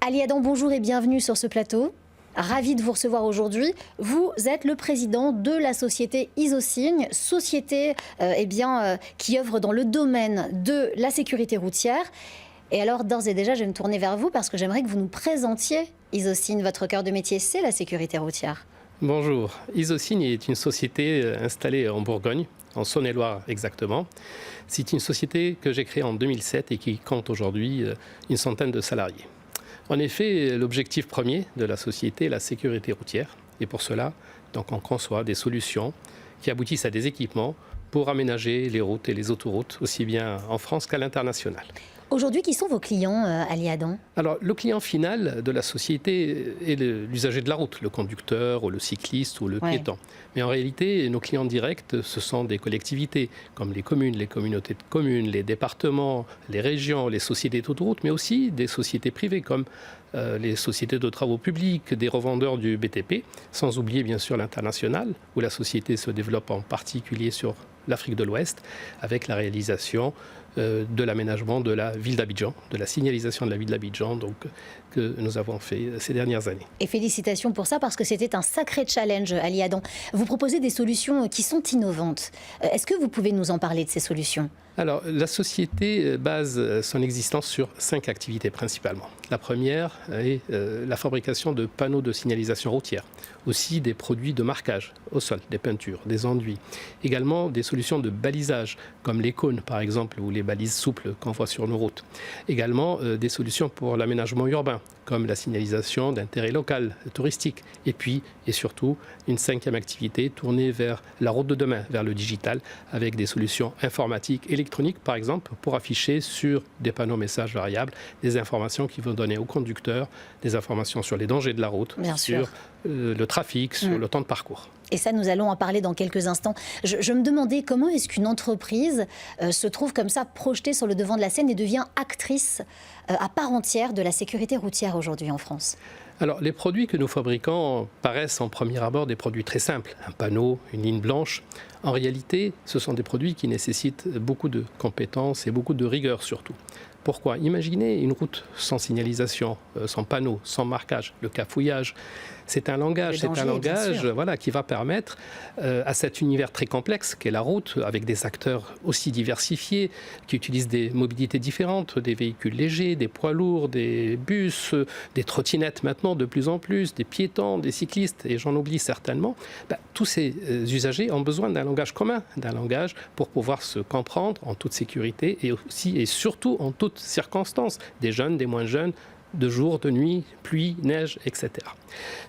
Ali Adam, bonjour et bienvenue sur ce plateau. Ravi de vous recevoir aujourd'hui. Vous êtes le président de la société Isosigne, société qui œuvre dans le domaine de la sécurité routière. Et alors, d'ores et déjà, je vais me tourner vers vous parce que j'aimerais que vous nous présentiez Isosigne. Votre cœur de métier, c'est la sécurité routière. Bonjour. Isosigne est une société installée en Bourgogne, en Saône-et-Loire exactement. C'est une société que j'ai créée en 2007 et qui compte aujourd'hui une centaine de salariés. En effet, l'objectif premier de la société est la sécurité routière. Et pour cela, donc, on conçoit des solutions qui aboutissent à des équipements pour aménager les routes et les autoroutes, aussi bien en France qu'à l'international. Aujourd'hui, qui sont vos clients, Ali Adam ? Alors, le client final de la société est l'usager de la route, le conducteur ou le cycliste ou le piéton. Mais en réalité, nos clients directs, ce sont des collectivités comme les communes, les communautés de communes, les départements, les régions, les sociétés d'autoroutes, mais aussi des sociétés privées comme les sociétés de travaux publics, des revendeurs du BTP, sans oublier bien sûr l'international, où la société se développe en particulier sur l'Afrique de l'Ouest, avec la réalisation de l'aménagement de la ville d'Abidjan, de la signalisation de la ville d'Abidjan, donc que nous avons fait ces dernières années. Et félicitations pour ça, parce que c'était un sacré challenge, Ali Adam. Vous proposez des solutions qui sont innovantes. Est-ce que vous pouvez nous en parler de ces solutions ? Alors, la société base son existence sur 5 activités principalement. La première est la fabrication de panneaux de signalisation routière, aussi des produits de marquage au sol, des peintures, des enduits, également des solutions de balisage, comme les cônes par exemple, ou les balises souples qu'on voit sur nos routes. Également des solutions pour l'aménagement urbain, comme la signalisation d'intérêt local, touristique. Et puis, et surtout, une 5e activité tournée vers la route de demain, vers le digital, avec des solutions informatiques, électroniques par exemple, pour afficher sur des panneaux messages variables des informations qui vont donner aux conducteurs des informations sur les dangers de la route, sur le trafic, sur le temps de parcours. Et ça, nous allons en parler dans quelques instants. Je me demandais comment est-ce qu'une entreprise se trouve comme ça projetée sur le devant de la scène et devient actrice à part entière de la sécurité routière aujourd'hui en France. Alors, les produits que nous fabriquons paraissent en premier abord des produits très simples. Un panneau, une ligne blanche. En réalité, ce sont des produits qui nécessitent beaucoup de compétences et beaucoup de rigueur surtout. Pourquoi ? Imaginez une route sans signalisation, sans panneau, sans marquage, le cafouillage. C'est un langage, qui va permettre à cet univers très complexe qu'est la route, avec des acteurs aussi diversifiés, qui utilisent des mobilités différentes, des véhicules légers, des poids lourds, des bus, des trottinettes maintenant de plus en plus, des piétons, des cyclistes, et j'en oublie certainement. Tous ces usagers ont besoin d'un langage commun, d'un langage pour pouvoir se comprendre en toute sécurité et aussi et surtout en toutes circonstances, des jeunes, des moins jeunes, de jour, de nuit, pluie, neige, etc.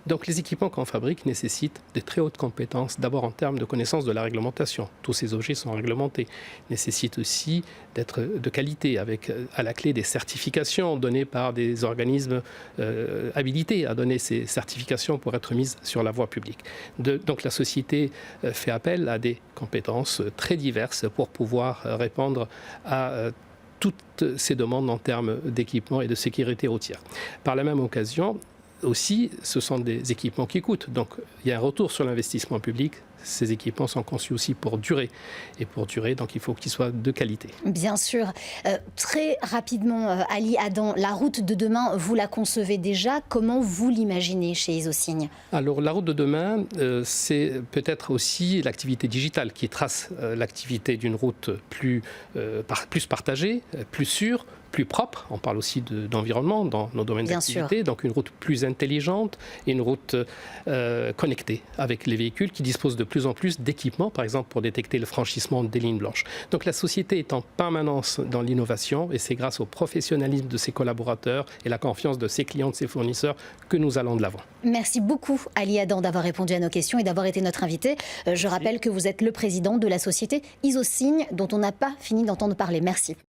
Donc les équipements qu'on fabrique nécessitent de très hautes compétences, d'abord en termes de connaissance de la réglementation. Tous ces objets sont réglementés. Nécessitent aussi d'être de qualité, avec à la clé des certifications données par des organismes habilités à donner ces certifications pour être mises sur la voie publique. Donc la société fait appel à des compétences très diverses pour pouvoir répondre à toutes ces demandes en termes d'équipement et de sécurité routière. Par la même occasion, aussi, ce sont des équipements qui coûtent. Donc, il y a un retour sur l'investissement public. Ces équipements sont conçus aussi pour durer. Et pour durer, donc, il faut qu'ils soient de qualité. Bien sûr. Très rapidement, Ali Adam, la route de demain, vous la concevez déjà. Comment vous l'imaginez chez Isosigne ? Alors, la route de demain, c'est peut-être aussi l'activité digitale qui trace l'activité d'une route plus partagée, plus sûre, plus propre. On parle aussi d'environnement dans nos domaines d'activité. Donc une route plus intelligente et une route connectée avec les véhicules qui disposent de plus en plus d'équipements, par exemple pour détecter le franchissement des lignes blanches. Donc la société est en permanence dans l'innovation et c'est grâce au professionnalisme de ses collaborateurs et la confiance de ses clients, de ses fournisseurs que nous allons de l'avant. Merci beaucoup Ali Adam d'avoir répondu à nos questions et d'avoir été notre invité. Je rappelle que vous êtes le président de la société Isosigne dont on n'a pas fini d'entendre parler. Merci.